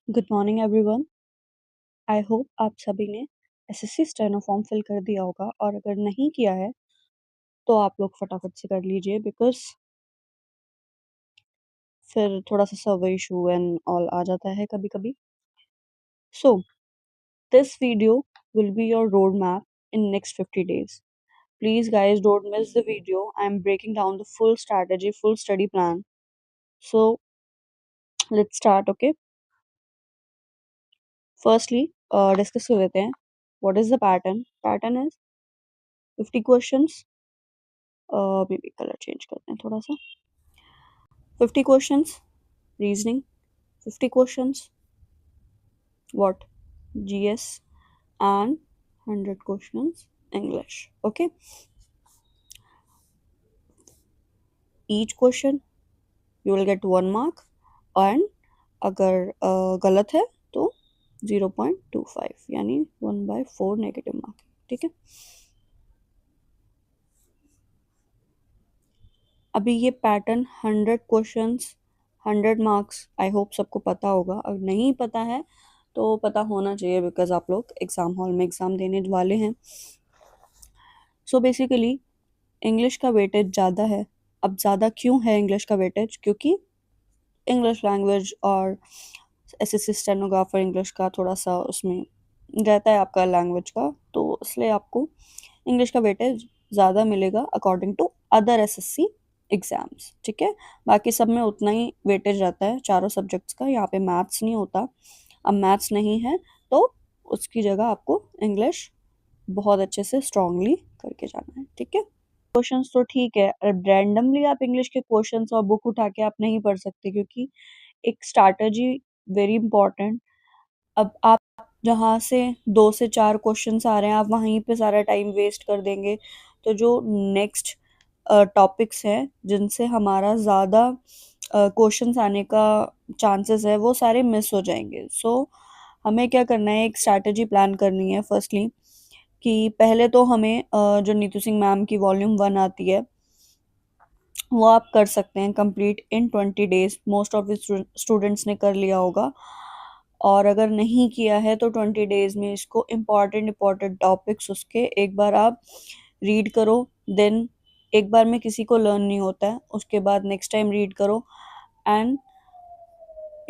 Good morning everyone. I hope आप सभी ने एसएससी स्टेनो फॉर्म फिल कर दिया होगा, और अगर नहीं किया है तो आप लोग फटाफट से कर लीजिए, बिकॉज फिर थोड़ा सा सर्वर इशू एंड ऑल आ जाता है कभी कभी। So this video will be your road map in next 50 days. Please guys, don't miss the video. I am breaking down the full strategy, full study plan. So let's start. Okay, firstly discuss कर लेते हैं what is the pattern is 50 questions. May be colour change करते हैं थोड़ा सा. 50 questions reasoning, 50 questions what GS, and 100 questions English. Okay, each question you will get 1 mark, and अगर गलत है तो 0.25 यानी 1/4 नेगेटिव मार्क. ठीक है, अभी ये pattern 100 questions 100 marks I hope सबको पता होगा. अगर नहीं पता है तो पता होना चाहिए, बिकॉज आप लोग एग्जाम हॉल में एग्जाम देने वाले हैं. सो बेसिकली इंग्लिश का वेटेज ज़्यादा है. अब ज़्यादा क्यों है इंग्लिश का वेटेज? क्योंकि इंग्लिश लैंग्वेज और एसएससी स्टेनोग्राफर इंग्लिश का थोड़ा सा उसमें रहता है आपका लैंग्वेज का, तो इसलिए आपको इंग्लिश का वेटेज ज़्यादा मिलेगा according to other SSC exams. ठीक है, बाकी सब में उतना ही वेटेज रहता है चारों सब्जेक्ट्स का. यहाँ पे मैथ्स नहीं होता. अब मैथ्स नहीं है तो उसकी जगह आपको इंग्लिश बहुत अच्छे से स्ट्रांगली करके जाना है. ठीक है, क्वेश्चंस तो ठीक है, रैंडमली आप इंग्लिश के क्वेश्चंस और बुक उठा के आप नहीं पढ़ सकते, क्योंकि एक स्ट्रैटेजी वेरी इंपॉर्टेंट. अब आप जहाँ से 2 से 4 क्वेश्चंस आ रहे हैं, आप वहीं पे सारा टाइम वेस्ट कर देंगे, तो जो नेक्स्ट टॉपिक्स हैं जिनसे हमारा ज़्यादा क्वेश्चंस आने का चांसेस है, वो सारे मिस हो जाएंगे. सो हमें क्या करना है, एक स्ट्रैटेजी प्लान करनी है. फर्स्टली कि पहले तो हमें जो नीतू सिंह मैम की वॉल्यूम 1 आती है वो आप कर सकते हैं complete in 20 days. Most of students ने कर लिया होगा, और अगर नहीं किया है तो 20 days में इसको इम्पॉर्टेंट टॉपिक्स उसके एक बार आप रीड करो. देन एक बार में किसी को लर्न नहीं होता है, उसके बाद नेक्स्ट टाइम रीड करो. एंड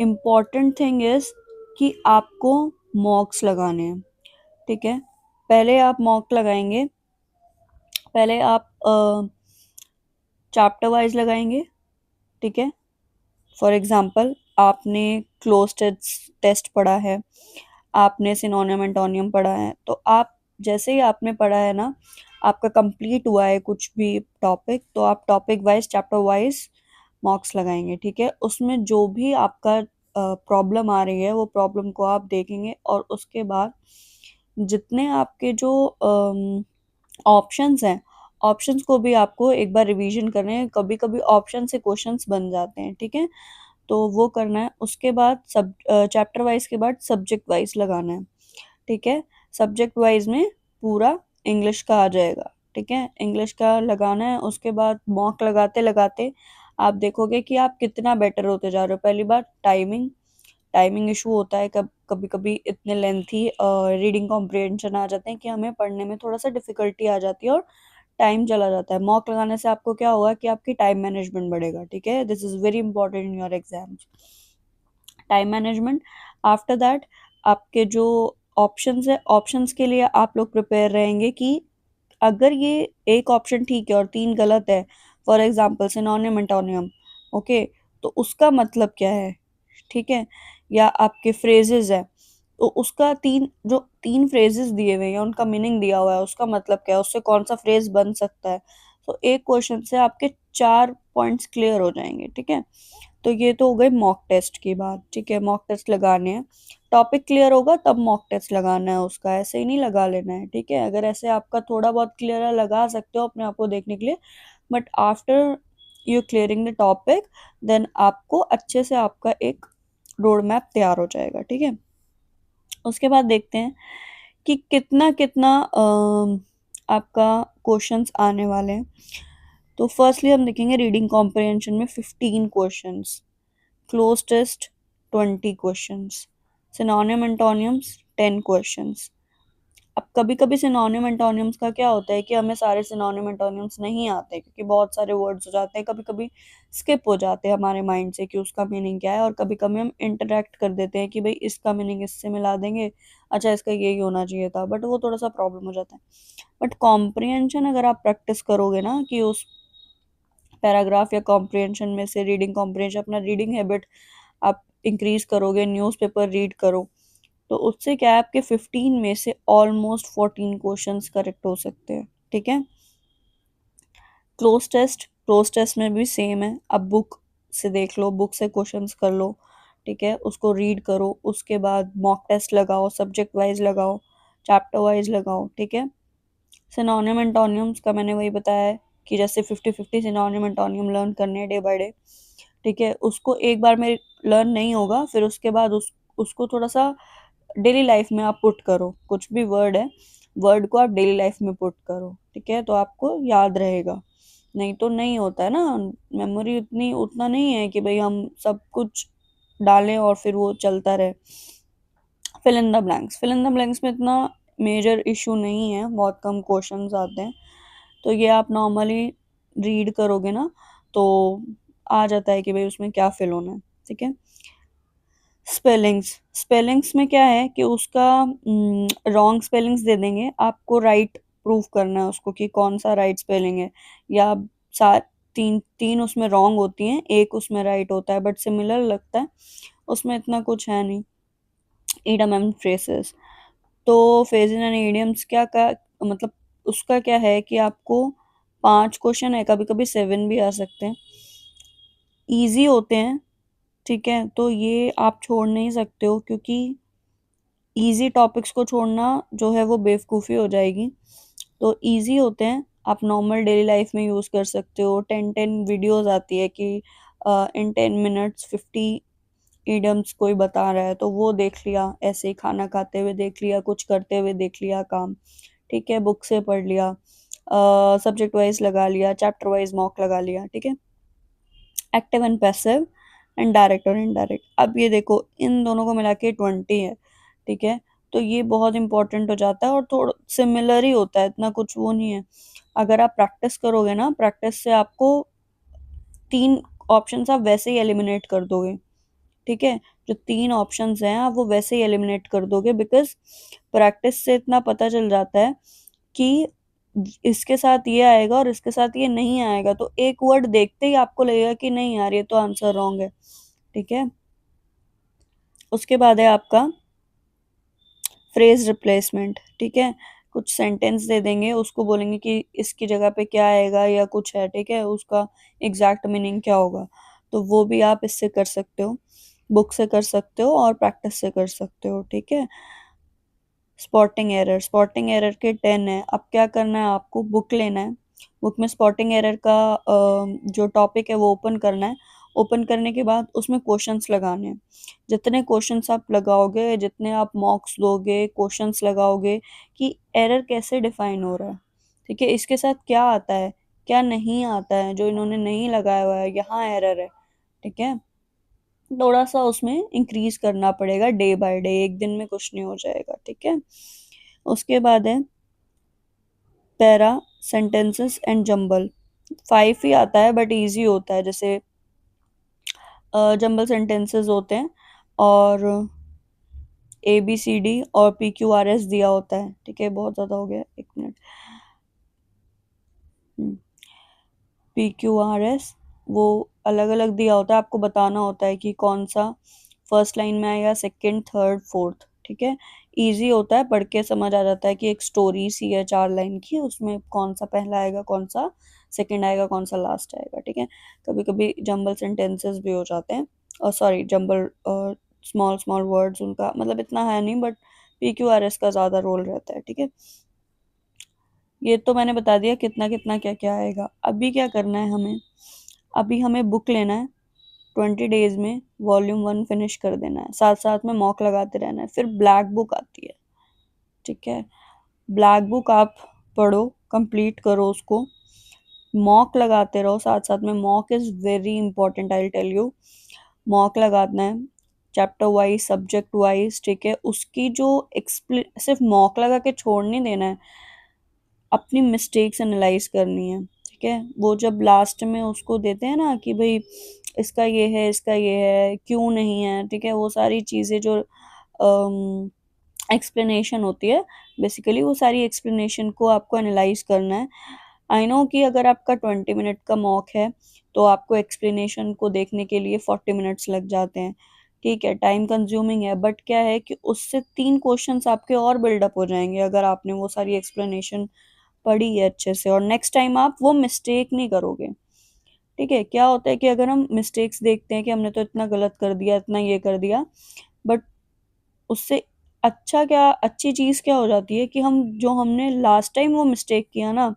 इम्पॉर्टेंट थिंग इज कि आपको मॉक्स लगाने हैं. ठीक है, पहले आप मॉक लगाएंगे, पहले आप चैप्टर वाइज लगाएंगे. ठीक है, फॉर एग्जाम्पल आपने क्लोज टेस्ट पढ़ा है, आपने सिनोनिम एंटोनियम पढ़ा है, तो आप जैसे ही आपने पढ़ा है ना, आपका कंप्लीट हुआ है कुछ भी टॉपिक, तो आप टॉपिक वाइज चैप्टर वाइज मॉक्स लगाएंगे. ठीक है, उसमें जो भी आपका प्रॉब्लम आ रही है वो प्रॉब्लम को आप देखेंगे, और उसके बाद जितने आपके जो ऑप्शंस हैं, ऑप्शंस को भी आपको एक बार रिवीजन करने हैं. कभी कभी ऑप्शन से क्वेश्चंस बन जाते हैं. ठीक है, तो वो करना है. उसके बाद सब चैप्टर वाइज के बाद सब्जेक्ट वाइज लगाना है. ठीक है, सब्जेक्ट वाइज में पूरा इंग्लिश का आ जाएगा. ठीक है, इंग्लिश का लगाना है. उसके बाद मॉक लगाते लगाते आप देखोगे कि आप कितना बेटर होते जा रहे हो. पहली बात टाइमिंग इशू होता है. कभी कभी इतने लेंथी रीडिंग कॉम्प्रिहेंशन आ जाते हैं कि हमें पढ़ने में थोड़ा सा डिफिकल्टी आ जाती है और टाइम चला जाता है. मॉक लगाने से आपको क्या होगा कि आपकी टाइम मैनेजमेंट बढ़ेगा. ठीक है, this is very important in your exams, time management. After that आपके जो ऑप्शंस है, ऑप्शंस के लिए आप लोग प्रिपेयर रहेंगे कि अगर ये एक ऑप्शन ठीक है और 3 गलत है, for example synonym antonym, okay, तो उसका मतलब क्या है. ठीक है, या आपके फ्रेजेस है, तो उसका जो 3 फ्रेजेस दिए हुए हैं उनका मीनिंग दिया हुआ है, उसका मतलब क्या है, उससे कौन सा फ्रेज बन सकता है. तो एक क्वेश्चन से आपके 4 पॉइंट्स क्लियर हो जाएंगे. ठीक है, तो ये तो हो गई मॉक टेस्ट की बात. ठीक है, मॉक टेस्ट लगाने हैं, टॉपिक क्लियर होगा तब मॉक टेस्ट लगाना है उसका, ऐसे ही नहीं लगा लेना है. ठीक है, अगर ऐसे आपका थोड़ा बहुत क्लियर है लगा सकते हो अपने आप को देखने के लिए, but after you clearing the topic then आपको अच्छे से आपका एक रोड मैप तैयार हो जाएगा. ठीक है, उसके बाद देखते हैं कि कितना कितना आपका क्वेश्चंस आने वाले हैं. तो फर्स्टली हम देखेंगे रीडिंग कॉम्प्रिहेंशन में 15 questions, cloze test 20 questions, synonym antonyms 10 questions. अब कभी कभी सिनोनिम एंटोनियम्स का क्या होता है कि हमें सारे सिनोनिम एंटोनियम्स नहीं आते, क्योंकि बहुत सारे वर्ड्स हो जाते हैं, कभी कभी स्किप हो जाते हैं हमारे माइंड से कि उसका मीनिंग क्या है, और कभी कभी हम इंटरेक्ट कर देते हैं कि भाई इसका मीनिंग इससे मिला देंगे, अच्छा इसका यही होना चाहिए था, बट वो थोड़ा सा प्रॉब्लम हो जाता है। बट कॉम्प्रिहेंशन अगर आप प्रैक्टिस करोगे ना, कि उस पैराग्राफ या कॉम्प्रिहेंशन में से रीडिंग कॉम्प्रिहेंशन, अपना रीडिंग हैबिट आप इंक्रीज करोगे, न्यूज़पेपर रीड करो, तो उससे क्या है, आपके 15 में से ऑलमोस्ट 14 क्वेश्चंस करेक्ट हो सकते हैं। ठीक है। क्लोज टेस्ट में भी सेम है। अब बुक से देख लो, बुक से क्वेश्चंस कर लो, ठीक है, उसको रीड करो, उसके बाद मॉक टेस्ट लगाओ, सब्जेक्ट वाइज लगाओ, चैप्टर वाइज लगाओ। ठीक है। सिनोनिम एंटोनियम्स का मैंने वही बताया है कि जैसे 50-50 सिनोनिम एंटोनियम लर्न करने हैं डे बाय डे। ठीक है, उसको एक बार में लर्न नहीं होगा, फिर उसके बाद उसको थोड़ा सा डेली लाइफ में आप पुट करो, कुछ भी वर्ड है, वर्ड को आप डेली लाइफ में पुट करो, ठीक है, तो आपको याद रहेगा। नहीं तो नहीं होता है ना, मेमोरी उतनी उतना नहीं है कि भाई हम सब कुछ डालें और फिर वो चलता रहे। फिल इन द ब्लैंक्स में इतना मेजर इशू नहीं है, बहुत कम क्वेश्चंस आते हैं, तो ये आप नॉर्मली रीड करोगे ना, तो आ जाता है कि भाई उसमें क्या फिल होना है। ठीक है। स्पेलिंग्स में क्या है कि उसका रॉन्ग स्पेलिंग्स दे देंगे, आपको राइट प्रूव करना है उसको कि कौन सा राइट स्पेलिंग है, या सात तीन तीन उसमें रॉन्ग होती हैं, एक उसमें राइट होता है, बट सिमिलर लगता है, उसमें इतना कुछ है नहीं। इडम एंड फ्रेसेस, तो फ्रेजेस एंड इडियम्स क्या का मतलब, उसका क्या है कि आपको 5 क्वेश्चन है, कभी कभी 7 भी आ सकते हैं, इजी होते हैं। ठीक है, तो ये आप छोड़ नहीं सकते हो, क्योंकि इजी टॉपिक्स को छोड़ना जो है वो बेवकूफ़ी हो जाएगी। तो इजी होते हैं, आप नॉर्मल डेली लाइफ में यूज़ कर सकते हो। 10 वीडियोस आती है कि इन 10 मिनट्स 50 इडियम्स कोई बता रहा है, तो वो देख लिया, ऐसे ही खाना खाते हुए देख लिया, कुछ करते हुए देख लिया काम। ठीक है, बुक से पढ़ लिया, सब्जेक्ट वाइज लगा लिया, चैप्टर वाइज मॉक लगा लिया। ठीक है। Active and passive and direct और इनडायरेक्ट, अब ये देखो इन दोनों को मिला के 20 है। ठीक है, तो ये बहुत इंपॉर्टेंट हो जाता है, और थोड़ा सिमिलर ही होता है, इतना कुछ वो नहीं है। अगर आप प्रैक्टिस करोगे ना, प्रैक्टिस से आपको 3 ऑप्शंस आप वैसे ही एलिमिनेट कर दोगे। ठीक है, जो 3 ऑप्शंस हैं आप वो वैसे ही एलिमिनेट कर दोगे, बिकॉज प्रैक्टिस से इतना पता चल जाता है कि इसके साथ ये आएगा और इसके साथ ये नहीं आएगा, तो एक वर्ड देखते ही आपको लगेगा कि नहीं यार, ये तो आंसर रॉन्ग है। ठीक है। उसके बाद है आपका फ्रेज रिप्लेसमेंट। ठीक है, कुछ सेंटेंस दे देंगे, उसको बोलेंगे कि इसकी जगह पे क्या आएगा या कुछ है, ठीक है, उसका एग्जैक्ट मीनिंग क्या होगा, तो वो भी आप इससे कर सकते हो, बुक से कर सकते हो और प्रैक्टिस से कर सकते हो। ठीक है। स्पॉटिंग एरर के 10 है। अब क्या करना है, आपको बुक लेना है, बुक में स्पॉटिंग एरर का जो टॉपिक है वो ओपन करना है, ओपन करने के बाद उसमें क्वेश्चंस लगाने हैं। जितने क्वेश्चंस आप लगाओगे, जितने आप मॉक्स दोगे, क्वेश्चंस लगाओगे कि एरर कैसे डिफाइन हो रहा है, ठीक है, इसके साथ क्या आता है, क्या नहीं आता है, जो इन्होंने नहीं लगाया हुआ है, यहाँ एरर है। ठीक है, थोड़ा सा उसमें इंक्रीज करना पड़ेगा डे बाय डे, एक दिन में कुछ नहीं हो जाएगा। ठीक है। उसके बाद है पैरा, सेंटेंसेस एंड जंबल। 5 ही आता है बट इजी होता है, जैसे जंबल सेंटेंसेस होते हैं, और ABCD और PQRS दिया होता है। ठीक है, बहुत ज़्यादा हो गया, एक मिनट। PQRS वो अलग अलग दिया होता है, आपको बताना होता है कि कौन सा फर्स्ट लाइन में आएगा, सेकंड, थर्ड, फोर्थ। ठीक है, इजी होता है, पढ़ के समझ आ जाता है कि एक स्टोरी सी है 4 लाइन की, उसमें कौन सा पहला आएगा, कौन सा सेकंड आएगा, कौन सा लास्ट आएगा। ठीक है, कभी कभी जंबल सेंटेंसेस भी हो जाते हैं, और sorry jumble small small words, उनका मतलब इतना है नहीं, बट PQRS का ज़्यादा रोल रहता है। ठीक है, ये तो मैंने बता दिया कितना कितना क्या क्या आएगा। अभी क्या करना है हमें, अभी हमें बुक लेना है, 20 डेज में वॉल्यूम 1 फिनिश कर देना है, साथ साथ में मॉक लगाते रहना है। फिर ब्लैक बुक आती है। ठीक है, ब्लैक बुक आप पढ़ो, कंप्लीट करो उसको, मॉक लगाते रहो साथ साथ में। Mock is very important, I tell you. Mock लगाना है, चैप्टर वाइज, सब्जेक्ट वाइज, ठीक है? उसकी जो सिर्फ मॉक लगा के छोड़ नहीं देना है, अपनी मिस्टेक्स एनालाइज करनी है, ठीक है? वो जब लास्ट में उसको देते हैं ना कि भाई इसका ये है, इसका ये है, क्यों नहीं है, ठीक है? वो सारी चीज़ें जो एक्सप्लेनेशन होती है, बेसिकली वो सारी एक्सप्लेनेशन को आपको एनालाइज करना है। आई नो कि अगर आपका 20 मिनट का मॉक है तो आपको एक्सप्लेनेशन को देखने के लिए 40 मिनट्स लग जाते हैं, ठीक है? टाइम कंज्यूमिंग है, बट क्या है कि उससे 3 क्वेश्चंस आपके और बिल्डअप हो जाएंगे अगर आपने वो सारी एक्सप्लेनेशन पढ़ी है अच्छे से, और नेक्स्ट टाइम आप वो मिस्टेक नहीं करोगे, ठीक है? क्या होता है कि अगर हम मिस्टेक्स देखते हैं कि हमने तो इतना गलत कर दिया, इतना ये कर दिया, बट उससे अच्छी चीज़ क्या हो जाती है कि हम जो हमने लास्ट टाइम वो मिस्टेक किया ना,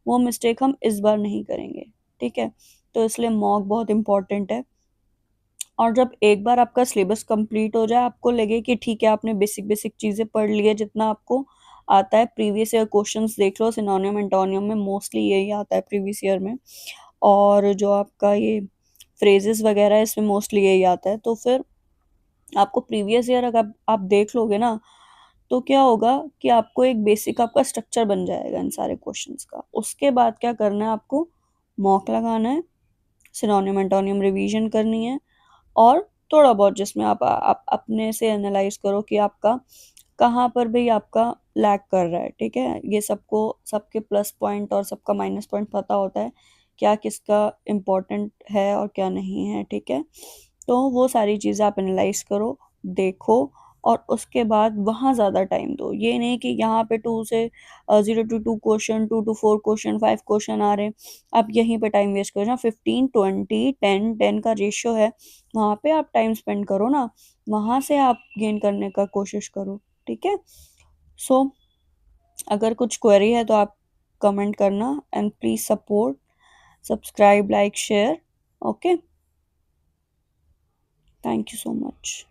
वो मिस्टेक हम इस बार नहीं करेंगे, ठीक है? तो इसलिए मॉक बहुत इम्पोर्टेंट है। और जब एक बार आपका सिलेबस कंप्लीट हो जाए, आपको लगे कि ठीक है आपने बेसिक बेसिक चीज़ें पढ़ ली है जितना आपको आता है, प्रीवियस ईयर क्वेश्चंस देख लो, सिनोनियम एंटोनियम में मोस्टली यही आता है प्रीवियस ईयर में, और जो आपका ये फ्रेजेस वगैरह है इसमें मोस्टली यही आता है, तो फिर आपको प्रीवियस ईयर अगर आप देख लोगे ना, तो क्या होगा कि आपको एक बेसिक आपका स्ट्रक्चर बन जाएगा इन सारे क्वेश्चंस का। उसके बाद क्या करना है आपको, मॉक लगाना है, सिनोनिम एंटोनियम रिवीजन करनी है, और थोड़ा बहुत जिसमें आप अपने से एनालाइज करो कि आपका कहाँ पर भी आपका लैग कर रहा है, ठीक है? ये सबको सबके प्लस पॉइंट और सबका माइनस पॉइंट पता होता है, क्या किसका इम्पोर्टेंट है और क्या नहीं है, ठीक है? तो वो सारी चीज़ें आप एनालाइज करो, देखो, और उसके बाद वहाँ ज़्यादा टाइम दो। ये नहीं कि यहाँ पे 0 to 2 question, 2 to 4 question, 5 question आ रहे हैं, आप यहीं पे टाइम वेस्ट करो ना। 15, 20, 10 का रेशियो है, वहाँ पे आप टाइम स्पेंड करो ना, वहाँ से आप गेन करने का कोशिश करो, ठीक है? सो अगर कुछ क्वेरी है तो आप कमेंट करना, and please support, subscribe, like, share. Okay, thank you so much.